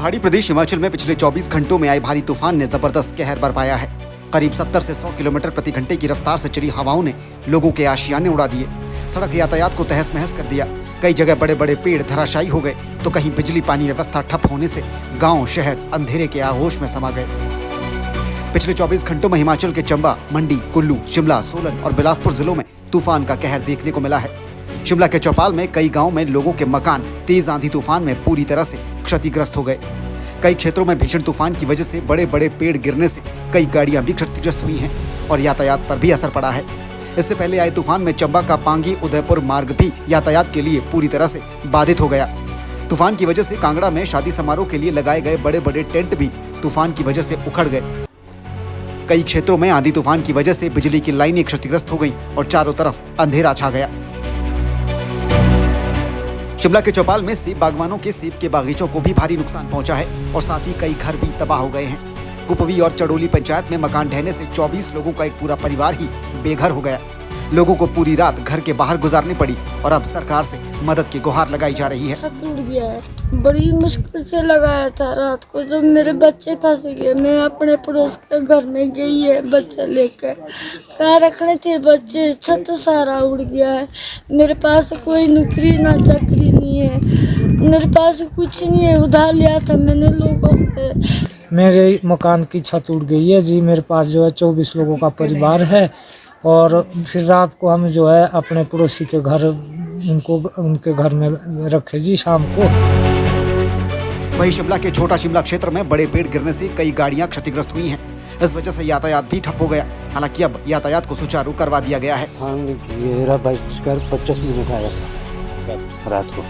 पहाड़ी प्रदेश हिमाचल में पिछले 24 घंटों में आए भारी तूफान ने जबरदस्त कहर बरपाया है। करीब 70 से 100 किलोमीटर प्रति घंटे की रफ्तार से चली हवाओं ने लोगों के आशियाने उड़ा दिए, सड़क यातायात को तहस महस कर दिया। कई जगह बड़े बड़े पेड़ धराशायी हो गए तो कहीं बिजली पानी व्यवस्था ठप होने से गांव शहर अंधेरे के आगोश में समा गए। पिछले 24 घंटों में हिमाचल के चंबा, मंडी, कुल्लू, शिमला, सोलन और बिलासपुर जिलों में तूफान का कहर देखने को मिला है। शिमला के चौपाल में कई गांवों में लोगों के मकान तेज आंधी तूफान में पूरी तरह से क्षतिग्रस्त हो गए। कई क्षेत्रों में भीषण तूफान की वजह से बड़े बड़े पेड़ गिरने से कई गाड़ियां भी क्षतिग्रस्त हुई हैं और यातायात पर भी असर पड़ा है। इससे पहले आए तूफान में चंबा का पांगी उदयपुर मार्ग भी यातायात के लिए पूरी तरह से बाधित हो गया। तूफान की वजह से कांगड़ा में शादी समारोह के लिए लगाए गए बड़े बड़े टेंट भी तूफान की वजह से उखड़ गए। कई क्षेत्रों में आंधी तूफान की वजह से बिजली की लाइनें क्षतिग्रस्त हो गईं और चारों तरफ अंधेरा छा गया। शिमला के चौपाल में सेब बागवानों के सेब के बागीचों को भी भारी नुकसान पहुंचा है और साथ ही कई घर भी तबाह हो गए हैं। कुपवी और चड़ोली पंचायत में मकान ढहने से 24 लोगों का एक पूरा परिवार ही बेघर हो गया। लोगों को पूरी रात घर के बाहर गुजारनी पड़ी और अब सरकार से मदद की गुहार लगाई जा रही है। छत उड़ गया है, बड़ी मुश्किल से लगाया था रात को। जब मेरे बच्चे फंस गए, मैं अपने पड़ोस के घर में गई है बच्चे लेकर। कहाँ रखने थे बच्चे, छत सारा उड़ गया है। मेरे पास कोई नौकरी ना चाकरी नहीं है, मेरे पास कुछ नहीं है। उधार लिया था मैंने लोगों से। मेरे मकान की छत उड़ गई है जी। मेरे पास जो है 24 लोगों का परिवार है और फिर रात को हम जो है अपने पड़ोसी के घर उनके घर में रखे जी शाम को। वहीं शिमला के छोटा शिमला क्षेत्र में बड़े पेड़ गिरने से कई गाड़ियां क्षतिग्रस्त हुई हैं। इस वजह से यातायात भी ठप हो गया। हालांकि अब यातायात को सुचारू करवा दिया गया है। 11:25 आया था रात को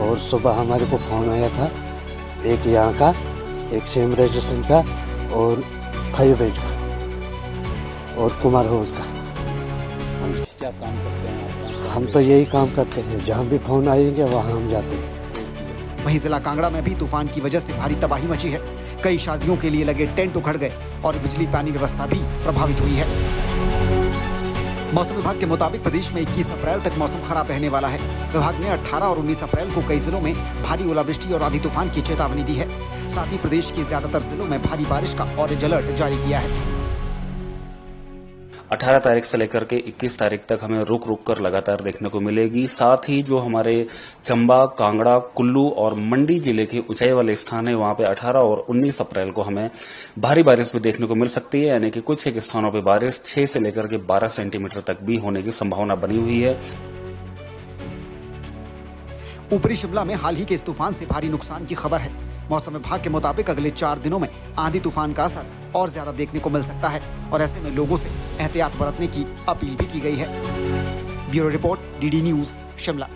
और सुबह हमारे को फोन आया था, एक यहाँ का, एक सेम रजिस्ट्रेशन का और खैबेज का और कुमार होज का। क्या काम करते हैं आप? हम तो यही काम करते हैं, जहाँ भी फोन आएंगे वहाँ हम जाते हैं। वहीं जिला कांगड़ा में भी तूफान की वजह से भारी तबाही मची है। कई शादियों के लिए लगे टेंट उखड़ गए और बिजली पानी व्यवस्था भी प्रभावित हुई है। मौसम विभाग के मुताबिक प्रदेश में 21 अप्रैल तक मौसम खराब रहने वाला है। विभाग ने 18 और 19 अप्रैल को कई जिलों में भारी ओलावृष्टि और आंधी तूफान की चेतावनी दी है। साथ ही प्रदेश के ज्यादातर जिलों में भारी बारिश का ऑरेंज अलर्ट जारी किया है। 18 तारीख से लेकर के 21 तारीख तक हमें रुक रुक कर लगातार देखने को मिलेगी। साथ ही जो हमारे चंबा, कांगड़ा, कुल्लू और मंडी जिले के ऊंचाई वाले स्थान है, वहां पे 18 और 19 अप्रैल को हमें भारी बारिश भी देखने को मिल सकती है। यानी कि कुछ एक स्थानों पे बारिश 6 से लेकर के 12 सेंटीमीटर तक भी होने की संभावना बनी हुई है। ऊपरी शिमला में हाल ही के इस तूफान से भारी नुकसान की खबर है। मौसम विभाग के मुताबिक अगले 4 दिनों में आंधी तूफान का असर और ज्यादा देखने को मिल सकता है और ऐसे में लोगों से एहतियात बरतने की अपील भी की गई है। Bureau report, DD news, Shimla.